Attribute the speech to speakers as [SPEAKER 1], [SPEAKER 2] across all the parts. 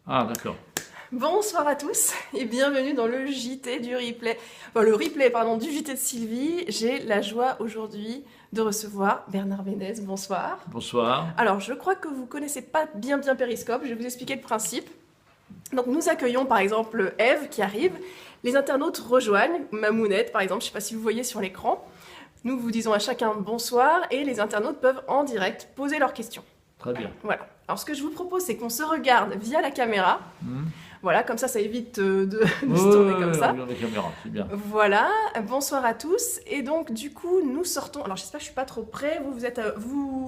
[SPEAKER 1] Ah, d'accord.
[SPEAKER 2] Bonsoir à tous et bienvenue dans le JT du replay. Enfin, le replay, pardon, du JT de Sylvie. J'ai la joie aujourd'hui de recevoir Bernard Ménez. Bonsoir.
[SPEAKER 1] Bonsoir.
[SPEAKER 2] Alors, je crois que vous connaissez pas bien Périscope. Je vais vous expliquer le principe. Donc, nous accueillons par exemple Eve qui arrive. Les internautes rejoignent Mamounette, par exemple. Je sais pas si vous voyez sur l'écran. Nous vous disons à chacun bonsoir et les internautes peuvent en direct poser leurs questions.
[SPEAKER 1] Très bien.
[SPEAKER 2] Voilà. Alors, ce que je vous propose, c'est qu'on se regarde via la caméra. Voilà, comme ça évite de se tourner comme ça.
[SPEAKER 1] On regarde les caméras, c'est bien.
[SPEAKER 2] Voilà, bonsoir à tous. Et donc, du coup, nous sortons. Alors, j'espère que je suis pas trop près. Vous êtes,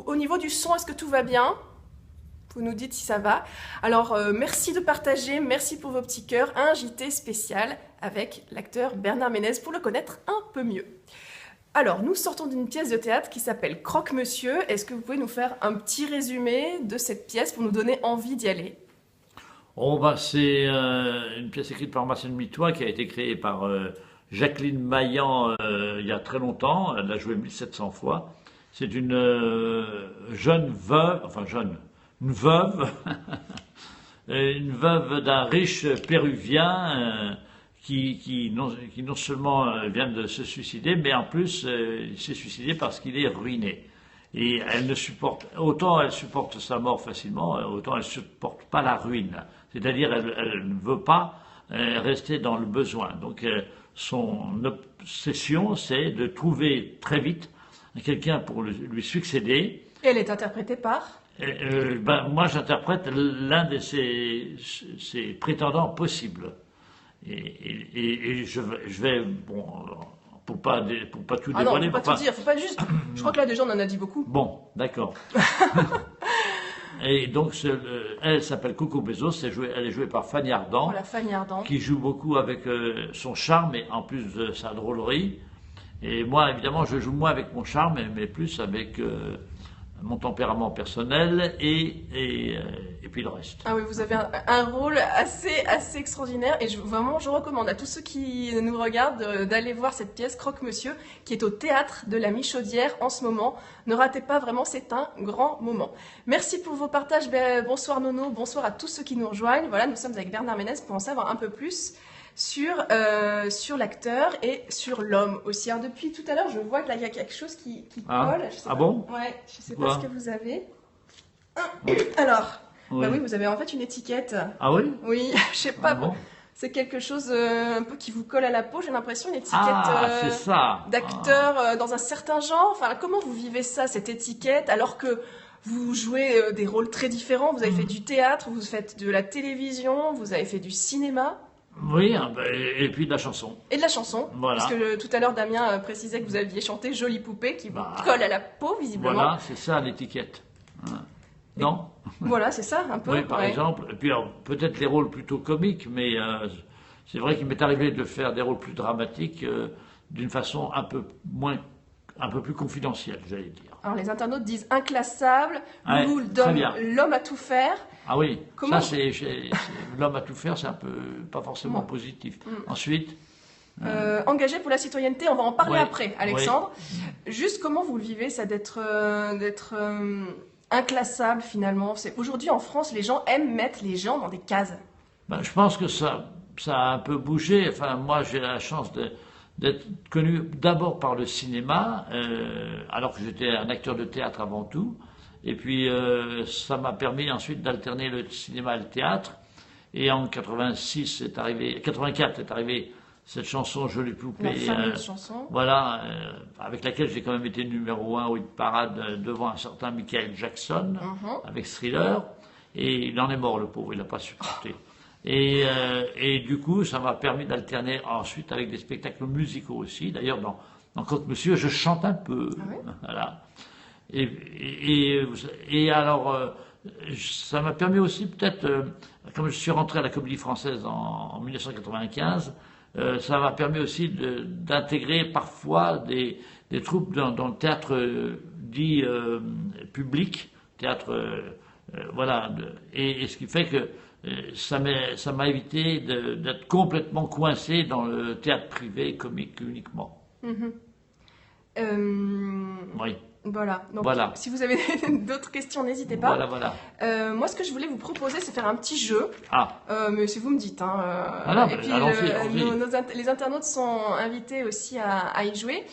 [SPEAKER 2] au niveau du son, est-ce que tout va bien? Vous nous dites si ça va. Alors, merci de partager, merci pour vos petits cœurs. Un JT spécial avec l'acteur Bernard Ménez pour le connaître un peu mieux. Alors, nous sortons d'une pièce de théâtre qui s'appelle Croque-Monsieur. Est-ce que vous pouvez nous faire un petit résumé de cette pièce pour nous donner envie d'y aller?
[SPEAKER 1] Oh, bah, c'est une pièce écrite par Marcel Mitois qui a été créée par Jacqueline Maillan il y a très longtemps. Elle l'a joué 1700 fois. C'est une jeune veuve, enfin jeune, une veuve, une veuve d'un riche péruvien qui non seulement vient de se suicider, mais en plus il s'est suicidé parce qu'il est ruiné. Et elle ne supporte, autant elle supporte sa mort facilement, autant elle ne supporte pas la ruine. C'est-à-dire elle ne veut pas rester dans le besoin. Donc son obsession, c'est de trouver très vite quelqu'un pour lui succéder.
[SPEAKER 2] Et elle est interprétée par?
[SPEAKER 1] Moi, j'interprète l'un de ses prétendants possibles. Et je vais, bon, pour pas tout
[SPEAKER 2] Ah non,
[SPEAKER 1] dévoiler.
[SPEAKER 2] faut pas tout dire, faut pas juste. Je crois que là déjà on en a dit beaucoup.
[SPEAKER 1] Bon, d'accord. Et donc, elle s'appelle Coco Bezos, elle est jouée par Fanny Ardant,
[SPEAKER 2] Voilà, Fanny Ardant.
[SPEAKER 1] qui joue beaucoup avec son charme et en plus de sa drôlerie. Et moi, évidemment, je joue moins avec mon charme, mais plus avec mon tempérament personnel et puis le reste.
[SPEAKER 2] Ah oui, vous avez un rôle assez extraordinaire et vraiment je recommande à tous ceux qui nous regardent d'aller voir cette pièce Croque-Monsieur qui est au théâtre de la Michaudière en ce moment. Ne ratez pas, vraiment, c'est un grand moment. Merci pour vos partages. Bonsoir Nono, bonsoir à tous ceux qui nous rejoignent. Voilà, nous sommes avec Bernard Ménez pour en savoir un peu plus sur l'acteur et sur l'homme aussi. Alors, depuis tout à l'heure, je vois que là il y a quelque chose qui colle. Je sais pas.
[SPEAKER 1] Bon?
[SPEAKER 2] Ouais, je sais pas
[SPEAKER 1] Quoi?
[SPEAKER 2] ce que vous avez. Alors.
[SPEAKER 1] Ouais.
[SPEAKER 2] Bah oui, vous avez en fait une étiquette.
[SPEAKER 1] Ah oui?
[SPEAKER 2] Oui, je sais pas.
[SPEAKER 1] Ah bon?
[SPEAKER 2] C'est quelque chose un peu qui vous colle à la peau, j'ai l'impression, une étiquette
[SPEAKER 1] C'est ça.
[SPEAKER 2] d'acteur dans un certain genre. Enfin, comment vous vivez ça, cette étiquette, alors que vous jouez des rôles très différents? Vous avez fait du théâtre, vous faites de la télévision, vous avez fait du cinéma.
[SPEAKER 1] Oui, et puis de la chanson.
[SPEAKER 2] Et de la chanson.
[SPEAKER 1] Voilà.
[SPEAKER 2] Parce que tout à l'heure, Damien précisait que vous aviez chanté Jolie poupée qui vous colle à la peau, visiblement.
[SPEAKER 1] Voilà, c'est ça l'étiquette. Non?
[SPEAKER 2] Voilà, c'est ça, un peu.
[SPEAKER 1] Oui, par exemple. Et puis peut-être les rôles plutôt comiques, mais c'est vrai qu'il m'est arrivé de faire des rôles plus dramatiques d'une façon un peu plus confidentielle, j'allais dire.
[SPEAKER 2] Alors les internautes disent inclassable,
[SPEAKER 1] Ouais,
[SPEAKER 2] Loulou
[SPEAKER 1] très bien.
[SPEAKER 2] l'homme à tout faire.
[SPEAKER 1] Ah oui,
[SPEAKER 2] Comment-
[SPEAKER 1] ça l'homme à tout faire, c'est un peu pas forcément positif. Ensuite,
[SPEAKER 2] Engagé pour la citoyenneté, on va en parler
[SPEAKER 1] Ouais,
[SPEAKER 2] après, Alexandre. Juste comment vous le vivez, ça d'être inclassable finalement? Aujourd'hui en France, les gens aiment mettre les gens dans des cases.
[SPEAKER 1] je pense que ça a un peu bougé. Enfin, moi, j'ai la chance d'être connu d'abord par le cinéma, alors que j'étais un acteur de théâtre avant tout. Et puis, ça m'a permis ensuite d'alterner le cinéma et le théâtre. Et en 84 est arrivée cette chanson Jolie Poupée.
[SPEAKER 2] La fameuse chanson.
[SPEAKER 1] Voilà, avec laquelle j'ai quand même été numéro 1 au hit parade devant un certain Michael Jackson, avec Thriller. Et il en est mort, le pauvre, il n'a pas supporté. Et du coup, ça m'a permis d'alterner ensuite avec des spectacles musicaux aussi. D'ailleurs, dans Croque-Monsieur, je chante un peu.
[SPEAKER 2] Ah oui?
[SPEAKER 1] Voilà. Et alors, ça m'a permis aussi peut-être, comme je suis rentré à la Comédie Française en 1995, ça m'a permis aussi d'intégrer parfois des troupes dans le théâtre dit public, théâtre, voilà, et ce qui fait que ça m'a évité d'être complètement coincé dans le théâtre privé comique uniquement.
[SPEAKER 2] Euh,
[SPEAKER 1] Oui.
[SPEAKER 2] Voilà. Donc,
[SPEAKER 1] Voilà.
[SPEAKER 2] si vous avez d'autres questions, n'hésitez pas.
[SPEAKER 1] Voilà, voilà.
[SPEAKER 2] Moi, ce que je voulais vous proposer, c'est faire un petit jeu.
[SPEAKER 1] Ah,
[SPEAKER 2] Mais si vous me dites. Hein,
[SPEAKER 1] non,
[SPEAKER 2] et
[SPEAKER 1] mais
[SPEAKER 2] puis,
[SPEAKER 1] allons-y, allons-y.
[SPEAKER 2] les internautes sont invités aussi à y jouer.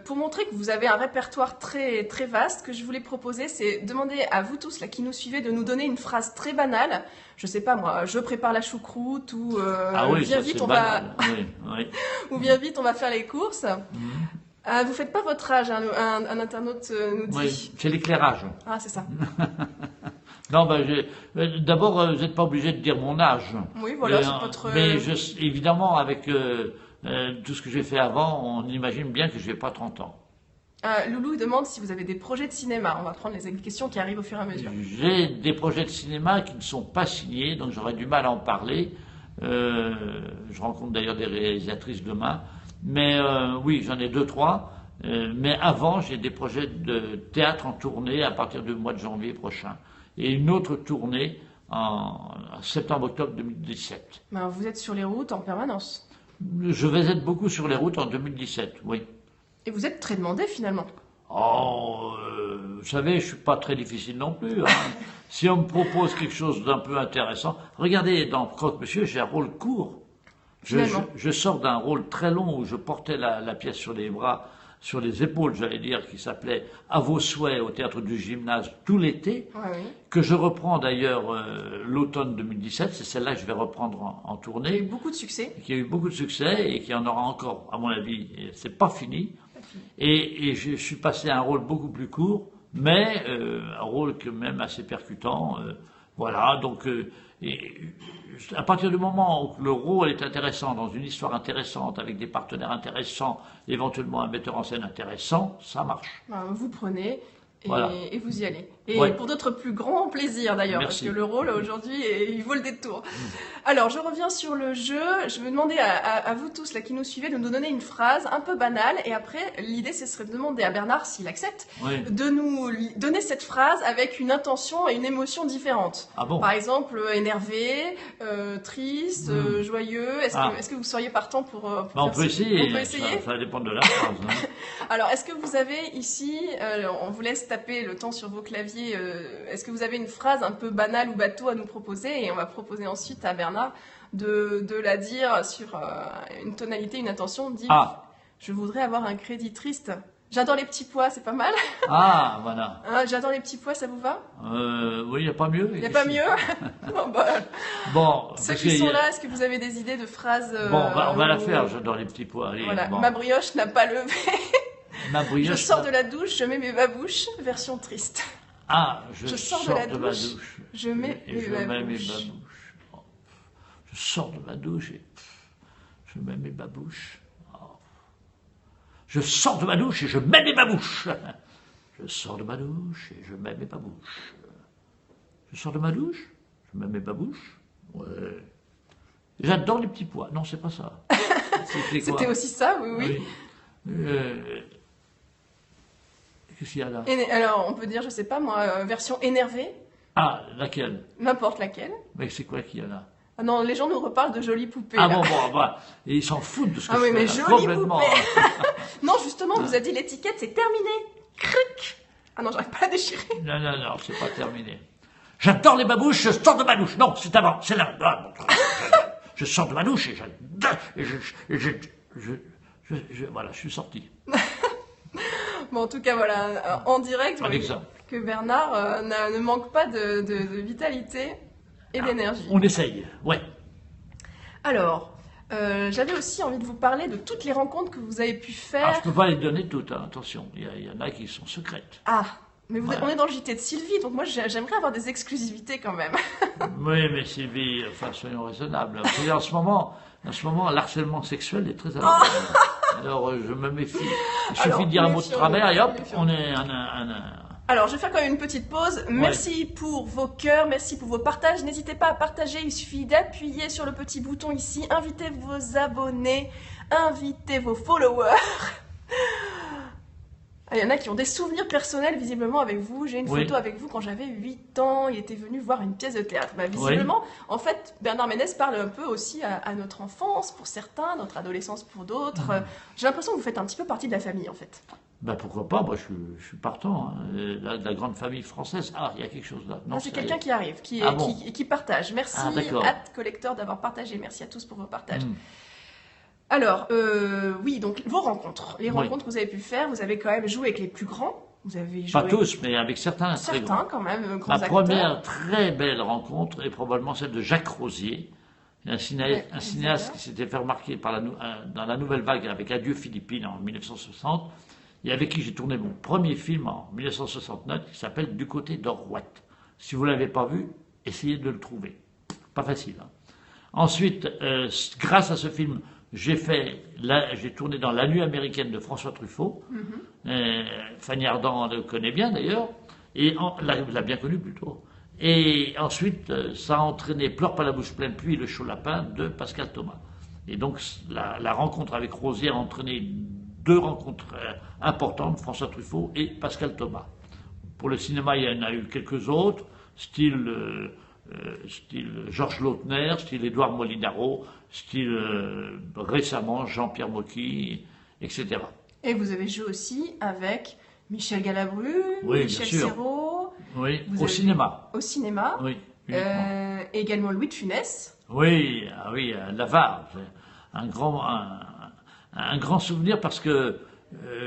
[SPEAKER 2] Pour montrer que vous avez un répertoire très, très vaste, que je voulais proposer, c'est demander à vous tous là, qui nous suivez de nous donner une phrase très banale. Je sais pas moi, je prépare la choucroute ou
[SPEAKER 1] Ah oui,
[SPEAKER 2] viens
[SPEAKER 1] ça,
[SPEAKER 2] vite,
[SPEAKER 1] c'est
[SPEAKER 2] on
[SPEAKER 1] banal.
[SPEAKER 2] va
[SPEAKER 1] Oui, oui.
[SPEAKER 2] ou viens vite, on va faire les courses.
[SPEAKER 1] Mhm.
[SPEAKER 2] Vous faites pas votre âge, hein, un internaute nous dit.
[SPEAKER 1] Oui, c'est l'éclairage.
[SPEAKER 2] Ah, c'est ça.
[SPEAKER 1] Non, ben, d'abord, vous n'êtes pas obligé de dire mon âge.
[SPEAKER 2] Oui, voilà,
[SPEAKER 1] Mais,
[SPEAKER 2] c'est votre.
[SPEAKER 1] mais évidemment, avec tout ce que j'ai fait avant, on imagine bien que je n'ai pas 30 ans.
[SPEAKER 2] Loulou demande si vous avez des projets de cinéma. On va prendre les questions qui arrivent au fur et à mesure.
[SPEAKER 1] J'ai des projets de cinéma qui ne sont pas signés, donc j'aurais du mal à en parler. Je rencontre d'ailleurs des réalisatrices demain. Mais oui, j'en ai 2, 3. Mais avant, j'ai des projets de théâtre en tournée à partir du mois de janvier prochain. Et une autre tournée en septembre-octobre 2017.
[SPEAKER 2] Ben, vous êtes sur les routes en permanence.
[SPEAKER 1] Je vais être beaucoup sur les routes en 2017, oui.
[SPEAKER 2] Et vous êtes très demandé finalement.
[SPEAKER 1] Oh, vous savez, je suis pas très difficile non plus. Hein. Si on me propose quelque chose d'un peu intéressant, regardez, dans Croque-Monsieur, j'ai un rôle court. Je sors d'un rôle très long où je portais la pièce sur les bras, sur les épaules, j'allais dire, qui s'appelait À vos souhaits au théâtre du Gymnase tout l'été,
[SPEAKER 2] Ouais, oui.
[SPEAKER 1] que je reprends d'ailleurs l'automne 2017. C'est celle-là que je vais reprendre en
[SPEAKER 2] Il y a eu
[SPEAKER 1] tournée,
[SPEAKER 2] beaucoup de succès.
[SPEAKER 1] qui a eu beaucoup de succès et qui en aura encore, à mon avis. C'est pas fini. Et je suis passé à un rôle beaucoup plus court, mais un rôle quand même assez percutant. Voilà, donc à partir du moment où le rôle est intéressant, dans une histoire intéressante, avec des partenaires intéressants, éventuellement un metteur en scène intéressant, ça marche.
[SPEAKER 2] Ben, vous prenez et,
[SPEAKER 1] Voilà.
[SPEAKER 2] et vous y allez. Et
[SPEAKER 1] Ouais.
[SPEAKER 2] pour d'autres plus grands plaisirs d'ailleurs, parce
[SPEAKER 1] Merci.
[SPEAKER 2] que le rôle aujourd'hui, il vaut le détour. Alors, je reviens sur le jeu. Je vais demander à vous tous là qui nous suivez de nous donner une phrase un peu banale. Et après, l'idée, ce serait de demander à Bernard, s'il accepte,
[SPEAKER 1] Oui.
[SPEAKER 2] de nous donner cette phrase avec une intention et une émotion différentes.
[SPEAKER 1] Ah bon?
[SPEAKER 2] Par exemple, énervé, triste, joyeux.
[SPEAKER 1] Ah.
[SPEAKER 2] Est-ce que vous seriez partant pour
[SPEAKER 1] Ben,
[SPEAKER 2] faire
[SPEAKER 1] on peut
[SPEAKER 2] ce-
[SPEAKER 1] essayer.
[SPEAKER 2] On peut essayer.
[SPEAKER 1] Ça dépend de la phrase. Hein.
[SPEAKER 2] Alors, est-ce que vous avez ici, on vous laisse taper le temps sur vos claviers, est-ce que vous avez une phrase un peu banale ou bateau à nous proposer? Et on va proposer ensuite à Bernard de la dire sur une tonalité, une intention. Dit,
[SPEAKER 1] Ah,
[SPEAKER 2] je voudrais avoir un crédit triste. J'adore les petits pois, c'est pas mal.
[SPEAKER 1] ah, voilà.
[SPEAKER 2] Hein, j'adore les petits pois, ça vous va?
[SPEAKER 1] Oui, il n'y a pas mieux.
[SPEAKER 2] Il n'y a pas mieux? Bon, bah,
[SPEAKER 1] Bon,
[SPEAKER 2] ceux
[SPEAKER 1] parce
[SPEAKER 2] qui
[SPEAKER 1] qu'il y
[SPEAKER 2] sont
[SPEAKER 1] a-
[SPEAKER 2] là, est-ce que vous avez des idées de phrases
[SPEAKER 1] Bon, on va la
[SPEAKER 2] où-
[SPEAKER 1] faire, j'adore les petits pois. Allez,
[SPEAKER 2] Voilà,
[SPEAKER 1] bon.
[SPEAKER 2] ma brioche n'a pas levé.
[SPEAKER 1] Ma
[SPEAKER 2] Je
[SPEAKER 1] brioche.
[SPEAKER 2] sors de la douche, je mets mes babouches, version triste.
[SPEAKER 1] Ah,
[SPEAKER 2] Je sors de la
[SPEAKER 1] de ma
[SPEAKER 2] douche,
[SPEAKER 1] douche.
[SPEAKER 2] je mets
[SPEAKER 1] Et
[SPEAKER 2] mes
[SPEAKER 1] je mets mes
[SPEAKER 2] babouches.
[SPEAKER 1] babouches. Oh. Je sors de ma douche et je mets mes babouches. Oh. Je sors de ma douche et je mets mes babouches. Je sors de ma douche et je mets mes babouches. Je sors de ma douche, je mets mes babouches. Ouais. J'adore les petits pois. Non, c'est pas ça. C'était quoi?
[SPEAKER 2] C'était aussi ça, oui, oui.
[SPEAKER 1] Oui. Qu'est-ce qu'il y a là?
[SPEAKER 2] Alors, on peut dire, je sais pas moi, version énervée,
[SPEAKER 1] Ah, laquelle?
[SPEAKER 2] n'importe laquelle.
[SPEAKER 1] Mais c'est quoi qu'il y a là?
[SPEAKER 2] Ah non, les gens nous reparlent de jolies poupées.
[SPEAKER 1] Ah
[SPEAKER 2] là.
[SPEAKER 1] bon, bah, et ils s'en foutent de ce que
[SPEAKER 2] Ah
[SPEAKER 1] je
[SPEAKER 2] oui,
[SPEAKER 1] fais,
[SPEAKER 2] mais
[SPEAKER 1] là,
[SPEAKER 2] jolie
[SPEAKER 1] complètement.
[SPEAKER 2] poupée. Non, justement, on vous a dit l'étiquette, c'est terminé. Cric. Ah non, j'arrive pas à la déchirer.
[SPEAKER 1] Non, non, non, c'est pas terminé. J'adore les babouches, je sors de ma douche. Non, c'est avant, c'est là. Ah, bon, je sors de ma douche et j'adore. Voilà, je suis sorti.
[SPEAKER 2] Bon, en tout cas, voilà, en direct,
[SPEAKER 1] Un
[SPEAKER 2] oui,
[SPEAKER 1] exemple.
[SPEAKER 2] que Bernard ne manque pas de vitalité et d'énergie.
[SPEAKER 1] On essaye, ouais.
[SPEAKER 2] Alors, j'avais aussi envie de vous parler de toutes les rencontres que vous avez pu
[SPEAKER 1] Alors,
[SPEAKER 2] faire.
[SPEAKER 1] je peux pas les donner toutes, hein, attention. Il y en a qui sont secrètes.
[SPEAKER 2] Ah, mais
[SPEAKER 1] Voilà.
[SPEAKER 2] on est dans le JT de Sylvie, donc moi j'aimerais avoir des exclusivités quand même.
[SPEAKER 1] Oui, mais Sylvie, enfin, soyons raisonnables. Vous savez, en ce moment, l'harcèlement sexuel est très à la mode. Alors, je me méfie. Il suffit
[SPEAKER 2] Alors,
[SPEAKER 1] de dire un mot de
[SPEAKER 2] méfions-nous,
[SPEAKER 1] travers et hop,
[SPEAKER 2] méfions-nous.
[SPEAKER 1] on est
[SPEAKER 2] Alors, je vais faire quand même une petite pause. Merci pour vos cœurs, merci pour vos partages. N'hésitez pas à partager, il suffit d'appuyer sur le petit bouton ici. Invitez vos abonnés, invitez vos followers. Ah, il y en a qui ont des souvenirs personnels visiblement avec vous. J'ai une
[SPEAKER 1] Oui.
[SPEAKER 2] photo avec vous quand j'avais 8 ans. Il était venu voir une pièce de théâtre. Bah, visiblement, en fait, Bernard Ménez parle un peu aussi à notre enfance pour certains, notre adolescence pour d'autres. J'ai l'impression que vous faites un petit peu partie de la famille en fait.
[SPEAKER 1] Ben pourquoi pas, moi je suis partant. Hein. La grande famille française. Ah, il y a quelque chose là. Non,
[SPEAKER 2] C'est quelqu'un qui arrive,
[SPEAKER 1] Ah bon.
[SPEAKER 2] qui partage. Merci,
[SPEAKER 1] Ah d'accord.
[SPEAKER 2] Collector, d'avoir partagé. Merci à tous pour vos partages.
[SPEAKER 1] Hmm.
[SPEAKER 2] Alors, oui, donc vos rencontres. Les
[SPEAKER 1] Oui.
[SPEAKER 2] rencontres que vous avez pu faire, vous avez quand même joué avec les plus grands. Vous avez joué
[SPEAKER 1] Pas
[SPEAKER 2] avec
[SPEAKER 1] tous, mais avec certains très grands.
[SPEAKER 2] certains, quand même, grands
[SPEAKER 1] Ma
[SPEAKER 2] acteurs.
[SPEAKER 1] première très belle rencontre est probablement celle de Jacques Rosier, un
[SPEAKER 2] Ouais,
[SPEAKER 1] cinéaste qui s'était fait remarquer dans la Nouvelle Vague avec Adieu Philippines en 1960, et avec qui j'ai tourné mon premier film en 1969 qui s'appelle Du côté d'Orwat. Si vous ne l'avez pas vu, essayez de le trouver. Pas facile. Hein. Ensuite, grâce à ce film, j'ai tourné dans La Nuit américaine de François Truffaut. Fanny Ardant le connaît bien d'ailleurs, et l'a bien connu plutôt. Et ensuite, ça a entraîné Pleure pas la bouche pleine, puis Le Chaud Lapin de Pascal Thomas. Et donc, la rencontre avec Rosier a entraîné deux rencontres importantes, François Truffaut et Pascal Thomas. Pour le cinéma, il y en a eu quelques autres, style Georges Lautner, style Édouard Molinaro, style récemment Jean-Pierre Mocky, etc.
[SPEAKER 2] Et vous avez joué aussi avec Michel Galabru,
[SPEAKER 1] Oui,
[SPEAKER 2] Michel
[SPEAKER 1] bien sûr.
[SPEAKER 2] Serrault.
[SPEAKER 1] Oui,
[SPEAKER 2] Vous
[SPEAKER 1] au
[SPEAKER 2] avez-
[SPEAKER 1] cinéma.
[SPEAKER 2] Au cinéma.
[SPEAKER 1] Oui, uniquement.
[SPEAKER 2] Également Louis de Funès.
[SPEAKER 1] Oui, ah oui, Lavar. Un grand souvenir parce que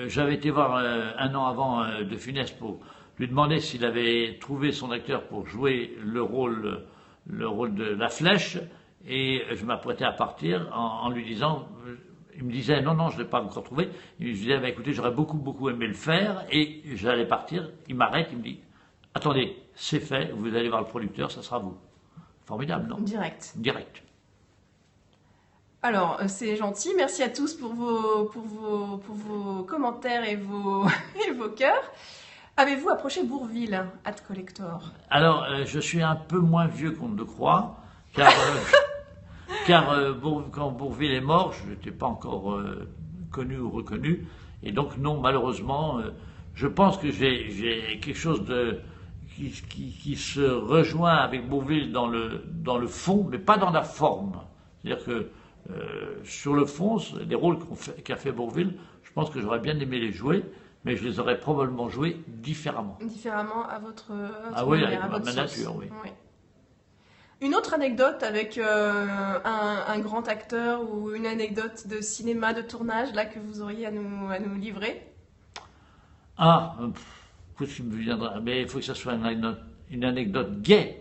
[SPEAKER 1] j'avais été voir un an avant De Funès pour lui demander s'il avait trouvé son acteur pour jouer le rôle de la flèche, et je m'apprêtais à partir en lui disant, il me disait non, non, je ne l'ai pas encore trouvé. Je lui disais, bah, écoutez, j'aurais beaucoup aimé le faire, et j'allais partir. Il m'arrête, il me dit, attendez, c'est fait, vous allez voir le producteur, ça sera vous. Formidable, non?
[SPEAKER 2] Direct.
[SPEAKER 1] Direct.
[SPEAKER 2] Alors, c'est gentil. Merci à tous pour vos commentaires et vos, et vos cœurs. Avez-vous approché Bourvil, @collector?
[SPEAKER 1] Alors, je suis un peu moins vieux qu'on ne le croit, car quand Bourvil est mort, je n'étais pas encore connu ou reconnu, et donc non, malheureusement, je pense que j'ai quelque chose qui se rejoint avec Bourvil dans le fond, mais pas dans la forme. C'est-à-dire que sur le fond, les rôles qu'a fait Bourvil, je pense que j'aurais bien aimé les jouer, mais je les aurais probablement joués différemment.
[SPEAKER 2] Différemment à votre
[SPEAKER 1] Ah oui,
[SPEAKER 2] manière,
[SPEAKER 1] avec
[SPEAKER 2] à votre
[SPEAKER 1] ma
[SPEAKER 2] sauce.
[SPEAKER 1] nature, oui.
[SPEAKER 2] Oui. Une autre anecdote avec un grand acteur ou une anecdote de cinéma, de tournage, là, que vous auriez à nous livrer?
[SPEAKER 1] Ah, qu'est-ce qui me viendra? Mais il faut que ça soit une anecdote gaie.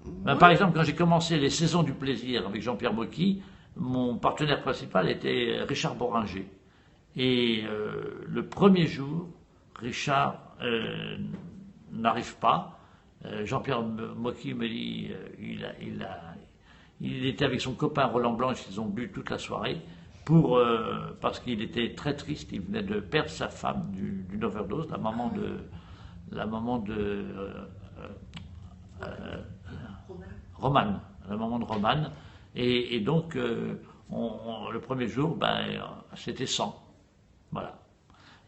[SPEAKER 1] Ben, par exemple, quand j'ai commencé les Saisons du plaisir avec Jean-Pierre Mocky, mon partenaire principal était Richard Boringer. Et le premier jour, Richard n'arrive pas. Jean-Pierre Mocky me dit, il était avec son copain Roland Blanche, ils ont bu toute la soirée, parce qu'il était très triste, il venait de perdre sa femme d'une overdose, la maman de Romane, la maman de Romane, et donc le premier jour, c'était 100. Voilà.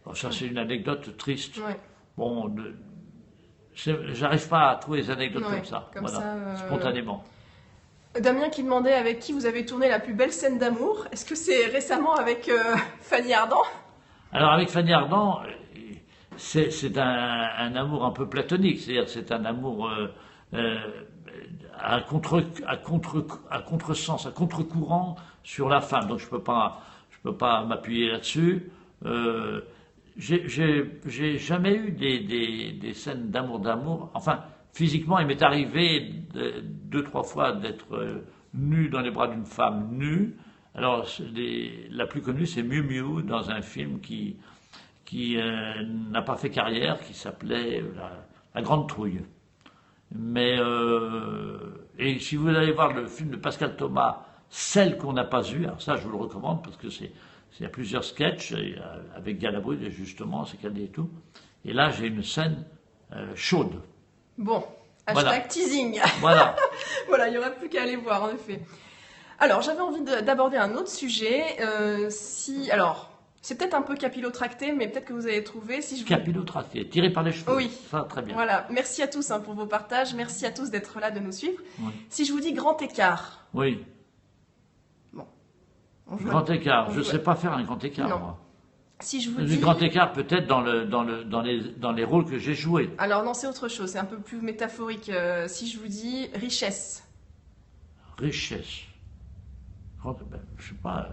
[SPEAKER 1] Bon, ça c'est une anecdote triste.
[SPEAKER 2] Ouais.
[SPEAKER 1] Bon, j'arrive pas à trouver des anecdotes
[SPEAKER 2] Ouais,
[SPEAKER 1] comme ça,
[SPEAKER 2] comme
[SPEAKER 1] voilà,
[SPEAKER 2] ça,
[SPEAKER 1] spontanément.
[SPEAKER 2] Damien qui demandait avec qui vous avez tourné la plus belle scène d'amour. Est-ce que c'est récemment avec Fanny Ardant?
[SPEAKER 1] Alors avec Fanny Ardant, c'est un amour un peu platonique, c'est-à-dire c'est un amour à contresens, à contre-courant sur la femme. Donc je peux pas m'appuyer là-dessus. J'ai jamais eu des scènes d'amour. Enfin, physiquement, il m'est arrivé 2-3 fois d'être nu dans les bras d'une femme nue. Alors, la plus connue, c'est Miu Miu, dans un film qui n'a pas fait carrière, qui s'appelait La Grande Trouille. Mais, et si vous allez voir le film de Pascal Thomas, Celle qu'on n'a pas eue, alors ça, je vous le recommande, parce que il y a plusieurs sketchs, avec Galabru, justement, c'est cadé et tout. Et là, j'ai une scène chaude.
[SPEAKER 2] Bon,
[SPEAKER 1] Voilà.
[SPEAKER 2] hashtag teasing.
[SPEAKER 1] Voilà.
[SPEAKER 2] Voilà, il n'y aura plus qu'à aller voir, en effet. Alors, j'avais envie d'aborder un autre sujet. Alors, c'est peut-être un peu capillotracté, mais peut-être que vous avez trouvé. Si je vous...
[SPEAKER 1] Capillotracté, tiré par les cheveux.
[SPEAKER 2] Oui.
[SPEAKER 1] Ça, très bien.
[SPEAKER 2] Voilà, merci à tous pour vos partages. Merci à tous d'être là, de nous suivre.
[SPEAKER 1] Oui.
[SPEAKER 2] Si je vous dis grand écart,
[SPEAKER 1] Oui.
[SPEAKER 2] on joue
[SPEAKER 1] Grand écart.
[SPEAKER 2] on
[SPEAKER 1] Je ne
[SPEAKER 2] joue-
[SPEAKER 1] sais pas faire un grand écart,
[SPEAKER 2] Non.
[SPEAKER 1] moi.
[SPEAKER 2] Si je vous
[SPEAKER 1] Du
[SPEAKER 2] dis...
[SPEAKER 1] grand écart peut-être dans les rôles que j'ai joués.
[SPEAKER 2] Alors non, c'est autre chose, c'est un peu plus métaphorique. Si je vous dis richesse.
[SPEAKER 1] Richesse. Je sais pas,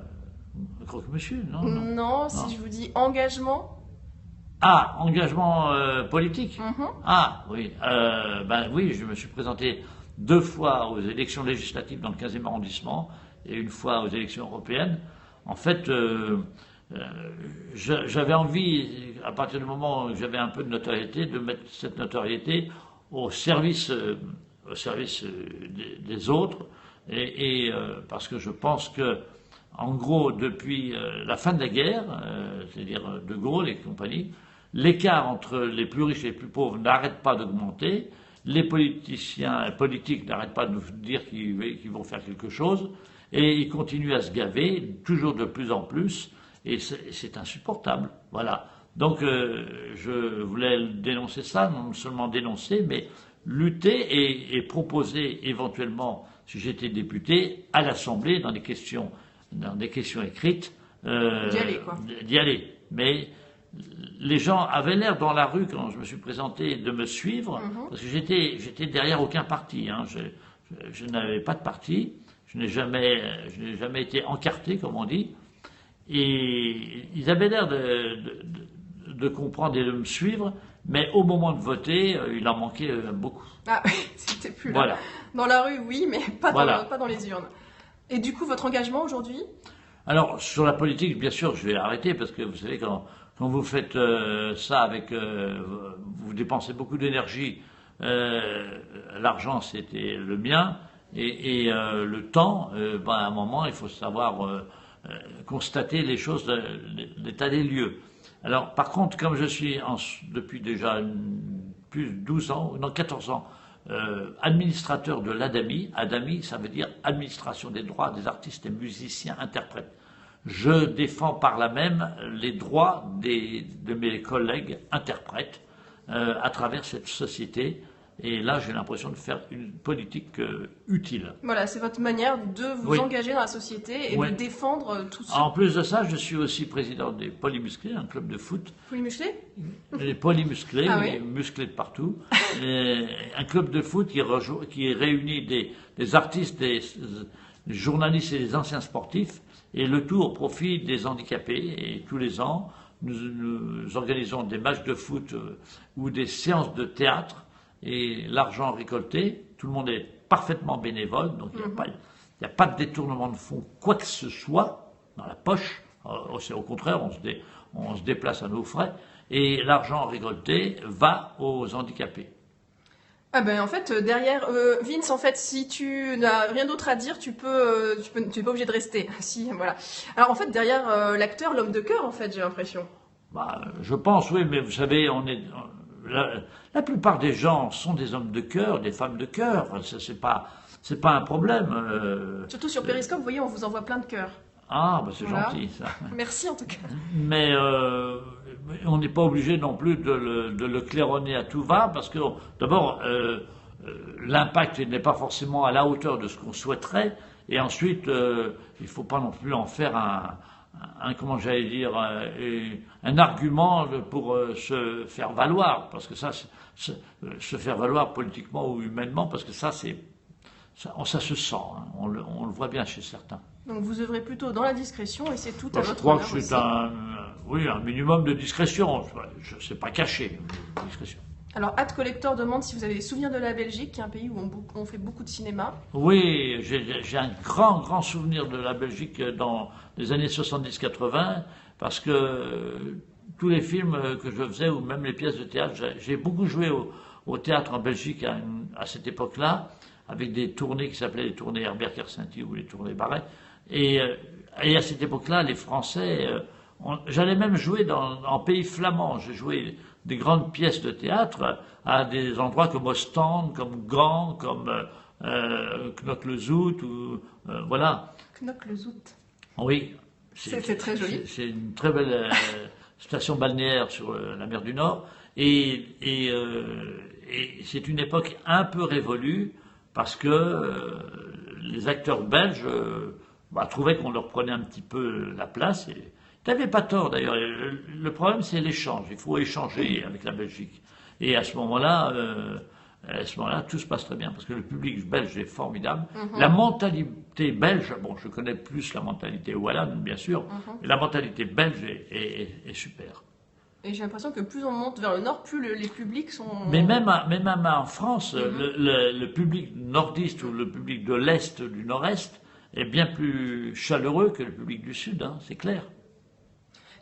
[SPEAKER 1] croque-monsieur, non,
[SPEAKER 2] Non, si
[SPEAKER 1] non.
[SPEAKER 2] je vous dis engagement.
[SPEAKER 1] Ah, engagement politique.
[SPEAKER 2] Mhm.
[SPEAKER 1] Ah, oui. Oui, je me suis présenté 2 fois aux élections législatives dans le 15e arrondissement et 1 fois aux élections européennes. En fait, j'avais envie, à partir du moment où j'avais un peu de notoriété, de mettre cette notoriété au service, des autres. Parce que je pense que, en gros, depuis la fin de la guerre, c'est-à-dire De Gaulle et compagnie, l'écart entre les plus riches et les plus pauvres n'arrête pas d'augmenter. Les politiciens politiques n'arrêtent pas de nous dire qu'ils vont faire quelque chose. Et ils continuent à se gaver, toujours de plus en plus. Et c'est insupportable. Voilà. Donc, je voulais dénoncer ça, non seulement dénoncer, mais lutter et proposer éventuellement, si j'étais député, à l'Assemblée, dans des questions écrites,
[SPEAKER 2] D'y aller, quoi.
[SPEAKER 1] d'y aller. Mais les gens avaient l'air dans la rue, quand je me suis présenté, de me suivre, parce que j'étais derrière aucun parti. Hein. Je n'avais pas de parti, je n'ai jamais été encarté, comme on dit. Et ils avaient l'air de comprendre et de me suivre, mais au moment de voter, il en manquait beaucoup.
[SPEAKER 2] Ah, c'était plus là.
[SPEAKER 1] Voilà.
[SPEAKER 2] Dans la rue, oui, mais pas
[SPEAKER 1] Voilà.
[SPEAKER 2] pas dans les urnes. Et du coup, votre engagement aujourd'hui?
[SPEAKER 1] Alors, sur la politique, bien sûr, je vais arrêter, parce que vous savez, quand vous faites ça avec... vous dépensez beaucoup d'énergie, l'argent, c'était le mien, et le temps, à un moment, il faut savoir constater les choses, l'état des lieux. Alors, par contre, comme je suis depuis déjà plus de 12 ans, non, 14 ans, administrateur de l'ADAMI. ADAMI, ça veut dire Administration des droits des artistes et musiciens interprètes. Je défends par là même les droits de mes collègues interprètes à travers cette société. Et là, j'ai l'impression de faire une politique utile.
[SPEAKER 2] Voilà, c'est votre manière de vous engager dans la société et de défendre tout ça.
[SPEAKER 1] En plus de ça, je suis aussi président des Polymusclés, un club de foot.
[SPEAKER 2] Polymusclés?
[SPEAKER 1] Les Polymusclés,
[SPEAKER 2] Ah
[SPEAKER 1] oui, musclés de partout. Un club de foot qui réunit des artistes, des journalistes et des anciens sportifs, et le tout au profit des handicapés. Et tous les ans, nous organisons des matchs de foot ou des séances de théâtre. Et l'argent récolté, tout le monde est parfaitement bénévole, donc il n'y a pas de détournement de fonds, quoi que ce soit, dans la poche. Au contraire, on se déplace à nos frais, et l'argent récolté va aux handicapés.
[SPEAKER 2] Ah ben en fait derrière Vince, en fait, si tu n'as rien d'autre à dire, tu n'es pas obligé de rester. Si, voilà. Alors en fait derrière l'acteur, l'homme de cœur, en fait, j'ai l'impression.
[SPEAKER 1] Je pense, oui, mais vous savez, la plupart des gens sont des hommes de cœur, des femmes de cœur. C'est pas un problème.
[SPEAKER 2] Surtout sur Periscope, vous voyez, on vous envoie plein de cœurs.
[SPEAKER 1] Ah, c'est
[SPEAKER 2] Voilà.
[SPEAKER 1] gentil ça.
[SPEAKER 2] Merci en tout cas.
[SPEAKER 1] Mais on n'est pas obligé non plus de le claironner à tout va, parce que d'abord, l'impact n'est pas forcément à la hauteur de ce qu'on souhaiterait, et ensuite, il ne faut pas non plus en faire comment j'allais dire, un argument pour se faire valoir, parce que ça, se faire valoir politiquement ou humainement, parce que ça se sent, hein, on le voit bien chez certains.
[SPEAKER 2] Donc vous œuvrez plutôt dans la discrétion et c'est tout à
[SPEAKER 1] Je
[SPEAKER 2] votre
[SPEAKER 1] crois
[SPEAKER 2] honneur
[SPEAKER 1] que c'est
[SPEAKER 2] aussi.
[SPEAKER 1] un minimum de discrétion, je ne sais pas cacher, discrétion.
[SPEAKER 2] Alors, Ad Collector demande si vous avez des souvenirs de la Belgique, qui est un pays où on fait beaucoup de cinéma.
[SPEAKER 1] Oui, j'ai un grand souvenir de la Belgique dans les années 70-80, parce que tous les films que je faisais, ou même les pièces de théâtre, j'ai beaucoup joué au théâtre en Belgique à cette époque-là, avec des tournées qui s'appelaient les tournées Herbert Kersenty ou les tournées Barret. Et à cette époque-là, les Français... j'allais même jouer en pays flamand. J'ai joué des grandes pièces de théâtre à des endroits comme Ostende, comme Gand, comme Knokke-le-Zout, voilà.
[SPEAKER 2] Knokke-le-Zout.
[SPEAKER 1] Oui.
[SPEAKER 2] C'est très joli.
[SPEAKER 1] C'est une très belle station balnéaire sur la mer du Nord. Et c'est une époque un peu révolue, parce que les acteurs belges trouvaient qu'on leur prenait un petit peu la place, et Tu n'avais pas tort d'ailleurs. Le problème, c'est l'échange. Il faut échanger avec la Belgique. Et à ce moment-là, tout se passe très bien, parce que le public belge est formidable. La mentalité belge, bon, je connais plus la mentalité wallonne, bien sûr, mais la mentalité belge est super.
[SPEAKER 2] Et j'ai l'impression que plus on monte vers le nord, plus les publics sont...
[SPEAKER 1] Mais même en France, le public nordiste ou le public de l'Est, du Nord-Est, est bien plus chaleureux que le public du Sud, hein, c'est clair.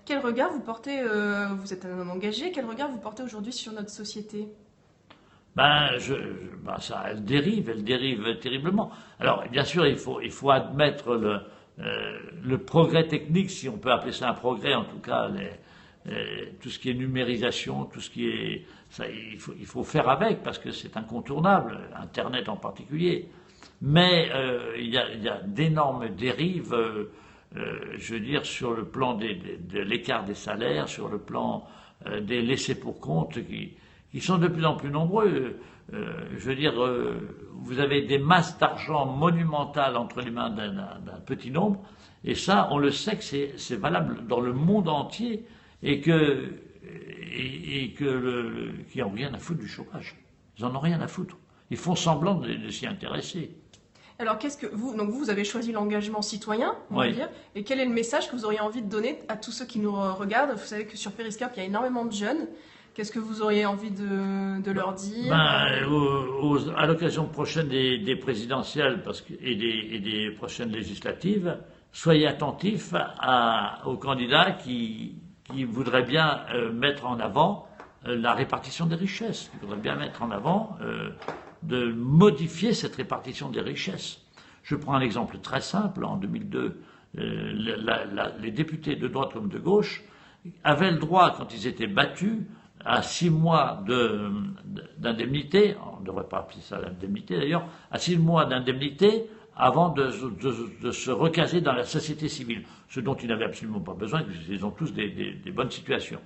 [SPEAKER 2] Quel regard vous portez, vous êtes un homme engagé, quel regard vous portez aujourd'hui sur notre société?
[SPEAKER 1] Elle dérive terriblement. Alors, bien sûr, il faut admettre le progrès technique, si on peut appeler ça un progrès, en tout cas, tout ce qui est numérisation, tout ce qui est... Ça, il faut faire avec, parce que c'est incontournable, Internet en particulier. Mais il y a d'énormes dérives, je veux dire, sur le plan de l'écart des salaires, sur le plan des laissés pour compte, qui sont de plus en plus nombreux. Je veux dire, vous avez des masses d'argent monumentales entre les mains d'un petit nombre, et ça, on le sait que c'est valable dans le monde entier, et qu'ils n'ont rien à foutre du chômage. Ils n'en ont rien à foutre. Ils font semblant de s'y intéresser.
[SPEAKER 2] Alors, donc vous avez choisi l'engagement citoyen, on va dire, et quel est le message que vous auriez envie de donner à tous ceux qui nous regardent? Vous savez que sur Periscope, il y a énormément de jeunes. Qu'est-ce que vous auriez envie de leur dire?
[SPEAKER 1] À l'occasion prochaine des présidentielles et des prochaines législatives, soyez attentifs aux candidats qui voudraient bien mettre en avant la répartition des richesses, qui voudraient bien mettre en avant de modifier cette répartition des richesses. Je prends un exemple très simple. En 2002, les députés de droite comme de gauche avaient le droit, quand ils étaient battus, à 6 mois d'indemnité, on ne devrait pas appeler ça l'indemnité d'ailleurs, à 6 mois d'indemnité avant de se recaser dans la société civile, ce dont ils n'avaient absolument pas besoin, parce qu'ils ont tous des bonnes situations.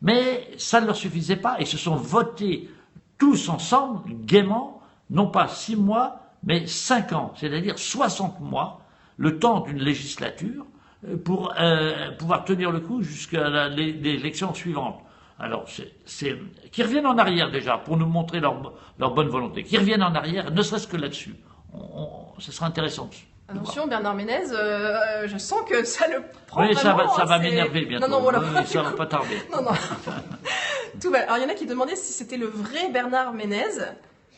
[SPEAKER 1] Mais ça ne leur suffisait pas, et ils se sont votés tous ensemble, gaiement, non pas 6 mois, mais 5 ans, c'est-à-dire 60 mois, le temps d'une législature, pour pouvoir tenir le coup jusqu'à l'élection suivante. Alors, qu'ils reviennent en arrière déjà, pour nous montrer leur bonne volonté, qu'ils reviennent en arrière, ne serait-ce que là-dessus. Ce sera intéressant.
[SPEAKER 2] Attention, Bernard Ménez, je sens que ça le prend
[SPEAKER 1] oui,
[SPEAKER 2] vraiment...
[SPEAKER 1] ça va m'énerver bientôt.
[SPEAKER 2] Non, voilà,
[SPEAKER 1] ça va pas tarder.
[SPEAKER 2] Non. Tout va. Alors, il y en a qui demandaient si c'était le vrai Bernard Ménez.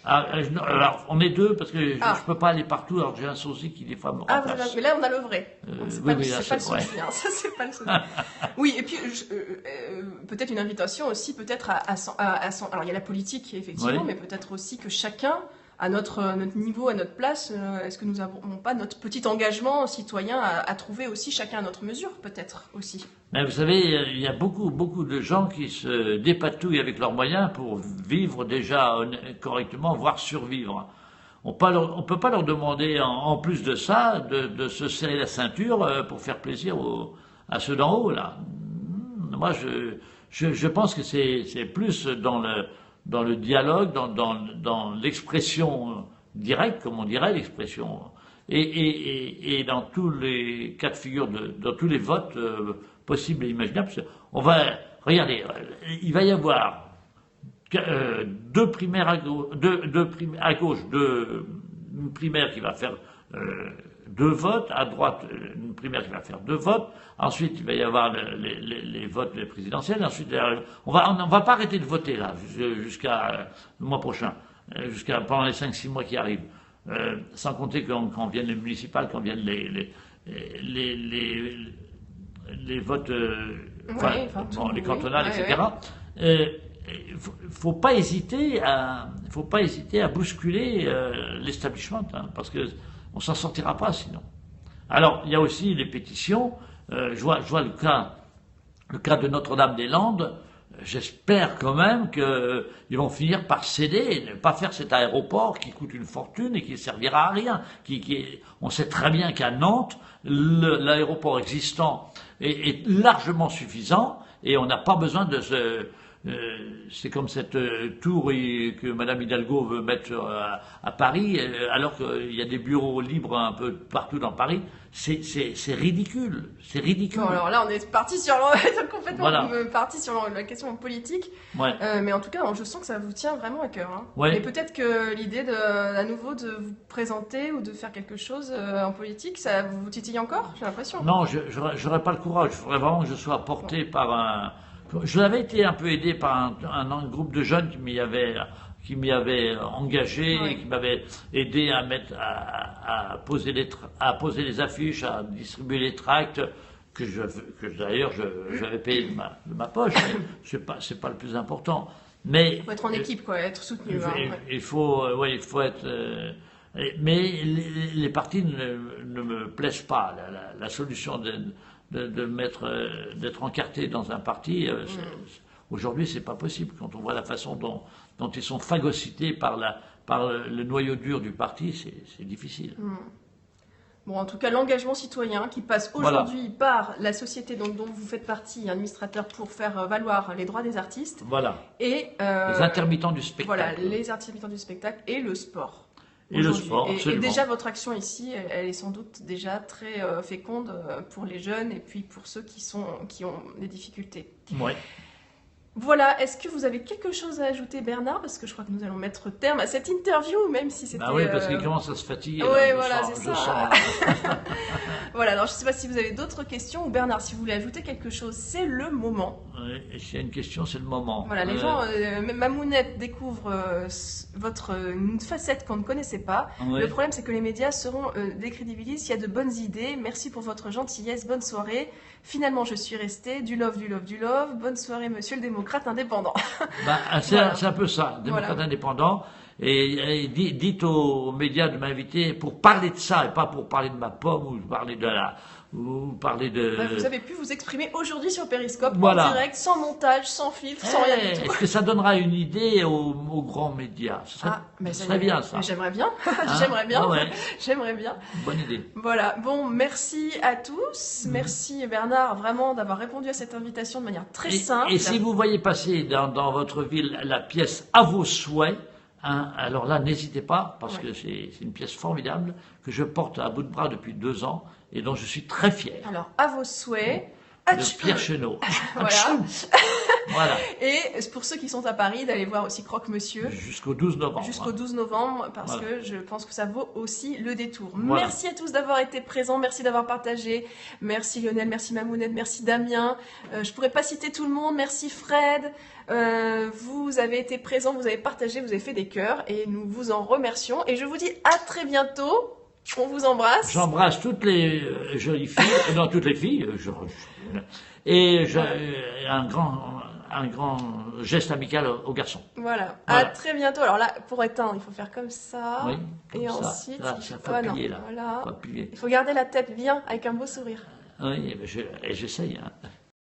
[SPEAKER 1] Alors, on est deux, parce que je ne peux pas aller partout, alors j'ai un sosie qui des fois me remplace.
[SPEAKER 2] Mais là, on a le vrai. C'est pas le sosie, hein, ça, c'est pas le sosie. Oui, et puis, peut-être une invitation aussi, peut-être alors, il y a la politique, effectivement, mais peut-être aussi que chacun, à notre niveau, à notre place, est-ce que nous n'avons pas notre petit engagement citoyen à trouver aussi chacun à notre mesure, peut-être aussi?
[SPEAKER 1] Mais vous savez, il y a beaucoup de gens qui se dépatouillent avec leurs moyens pour vivre déjà correctement, voire survivre. On ne peut pas leur demander, en plus de ça, de se serrer la ceinture pour faire plaisir à ceux d'en haut, là. Moi, je pense que c'est plus dans le dialogue, dans l'expression directe, comme on dirait, l'expression, et dans tous les cas de figure, dans tous les votes possibles et imaginables. Regardez, il va y avoir 2 primaires à gauche, une primaire qui va faire 2 votes, à droite une primaire qui va faire 2 votes, ensuite il va y avoir les votes présidentiels, ensuite on va pas arrêter de voter là jusqu'à le mois prochain, pendant les 5-6 mois qui arrivent, sans compter quand viennent les municipales, quand viennent les votes, les cantonales, etc. Faut pas hésiter à bousculer l'establishment, hein, parce que on s'en sortira pas sinon. Alors il y a aussi les pétitions. Je vois le cas de Notre-Dame-des-Landes. J'espère quand même qu'ils vont finir par céder, ne pas faire cet aéroport qui coûte une fortune et qui ne servira à rien. On sait très bien qu'à Nantes, l'aéroport existant est largement suffisant et on n'a pas besoin c'est comme cette tour que Madame Hidalgo veut mettre à Paris, alors qu'il y a des bureaux libres un peu partout dans Paris. C'est ridicule, c'est ridicule.
[SPEAKER 2] Bon, alors là, on est parti sur complètement
[SPEAKER 1] Voilà.
[SPEAKER 2] parti sur la question politique.
[SPEAKER 1] Ouais.
[SPEAKER 2] Mais en tout cas, je sens que ça vous tient vraiment à cœur. Hein.
[SPEAKER 1] Ouais.
[SPEAKER 2] Et peut-être que l'idée à nouveau de vous présenter ou de faire quelque chose en politique, ça vous titille encore, j'ai l'impression.
[SPEAKER 1] Non, j'aurais pas le courage. Il faudrait vraiment que je sois porté par un. Je l'avais été un peu aidé par un groupe de jeunes qui m'y avait engagé,
[SPEAKER 2] Oui.
[SPEAKER 1] et qui m'avait aidé à poser les affiches, à distribuer les tracts que d'ailleurs j'avais payé de ma poche. C'est pas le plus important. Mais
[SPEAKER 2] Il faut être en équipe, quoi, être soutenu. Hein, ouais.
[SPEAKER 1] il faut être. Mais les partis ne me plaisent pas. La solution d'être encarté dans un parti, aujourd'hui, c'est pas possible. Quand on voit la façon dont ils sont phagocytés par le noyau dur du parti, c'est difficile.
[SPEAKER 2] Bon, en tout cas, l'engagement citoyen qui passe aujourd'hui par la société dont vous faites partie, administrateur, pour faire valoir les droits des artistes.
[SPEAKER 1] Voilà.
[SPEAKER 2] Et
[SPEAKER 1] les intermittents du spectacle.
[SPEAKER 2] Voilà, les intermittents du spectacle et le sport.
[SPEAKER 1] Et le sport,
[SPEAKER 2] et déjà, votre action ici, elle est sans doute déjà très féconde pour les jeunes et puis pour ceux qui ont des difficultés.
[SPEAKER 1] Ouais.
[SPEAKER 2] Voilà, est-ce que vous avez quelque chose à ajouter, Bernard? Parce que je crois que nous allons mettre terme à cette interview, même si c'était...
[SPEAKER 1] Bah oui, parce qu'il commence à se fatiguer.
[SPEAKER 2] Oui, voilà, c'est ça. Voilà, alors je ne sais pas si vous avez d'autres questions, ou Bernard, si vous voulez ajouter quelque chose, c'est le moment.
[SPEAKER 1] Et s'il y a une question, c'est le moment.
[SPEAKER 2] Voilà, les gens, Mamounette découvre une facette qu'on ne connaissait pas.
[SPEAKER 1] Oui.
[SPEAKER 2] Le problème, c'est que les médias seront décrédibilisés s'il y a de bonnes idées. Merci pour votre gentillesse, bonne soirée. Finalement, je suis resté, du love, du love, du love. Bonne soirée, monsieur le démocrate indépendant.
[SPEAKER 1] Bah,
[SPEAKER 2] Voilà.
[SPEAKER 1] c'est un peu ça, démocrate
[SPEAKER 2] Voilà.
[SPEAKER 1] indépendant. Et dites aux médias de m'inviter pour parler de ça et pas pour parler de ma pomme ou parler de
[SPEAKER 2] Vous avez pu vous exprimer aujourd'hui sur Periscope,
[SPEAKER 1] Voilà.
[SPEAKER 2] en direct, sans montage, sans filtre, sans rien du tout.
[SPEAKER 1] Est-ce que ça donnera une idée aux grands médias? Ce serait bien ça.
[SPEAKER 2] Mais j'aimerais bien,
[SPEAKER 1] Hein?
[SPEAKER 2] j'aimerais bien,
[SPEAKER 1] Ah ouais.
[SPEAKER 2] j'aimerais bien.
[SPEAKER 1] Bonne idée.
[SPEAKER 2] Voilà, bon, merci à tous. Merci Bernard, vraiment, d'avoir répondu à cette invitation de manière très simple.
[SPEAKER 1] Et si vous voyez passer dans votre ville la pièce À vos souhaits, hein, alors là, n'hésitez pas, parce que c'est une pièce formidable que je porte à bout de bras depuis 2 ans et dont je suis très fier.
[SPEAKER 2] Alors, à vos souhaits.
[SPEAKER 1] De Pierre Chenot.
[SPEAKER 2] Voilà.
[SPEAKER 1] Voilà.
[SPEAKER 2] Et pour ceux qui sont à Paris, d'aller voir aussi Croque-Monsieur.
[SPEAKER 1] Jusqu'au 12 novembre.
[SPEAKER 2] Jusqu'au 12 novembre, parce
[SPEAKER 1] Voilà.
[SPEAKER 2] que je pense que ça vaut aussi le détour.
[SPEAKER 1] Voilà.
[SPEAKER 2] Merci à tous d'avoir été présents, merci d'avoir partagé. Merci Lionel, merci Mamounette, merci Damien. Je pourrais pas citer tout le monde, merci Fred. Vous avez été présents, vous avez partagé, vous avez fait des cœurs et nous vous en remercions. Et je vous dis à très bientôt. On vous embrasse.
[SPEAKER 1] J'embrasse toutes les jolies filles, non, toutes les filles, et un grand geste amical aux garçons.
[SPEAKER 2] Voilà.
[SPEAKER 1] Voilà.
[SPEAKER 2] À très bientôt. Alors là, pour éteindre, il faut faire comme ça.
[SPEAKER 1] Oui, comme
[SPEAKER 2] et
[SPEAKER 1] ça.
[SPEAKER 2] ensuite,
[SPEAKER 1] Là, ça faut
[SPEAKER 2] Ah non,
[SPEAKER 1] appuyer, là.
[SPEAKER 2] voilà.
[SPEAKER 1] Faut appuyer.
[SPEAKER 2] Il faut garder la tête bien avec un beau sourire.
[SPEAKER 1] Oui, j'essaye. Hein.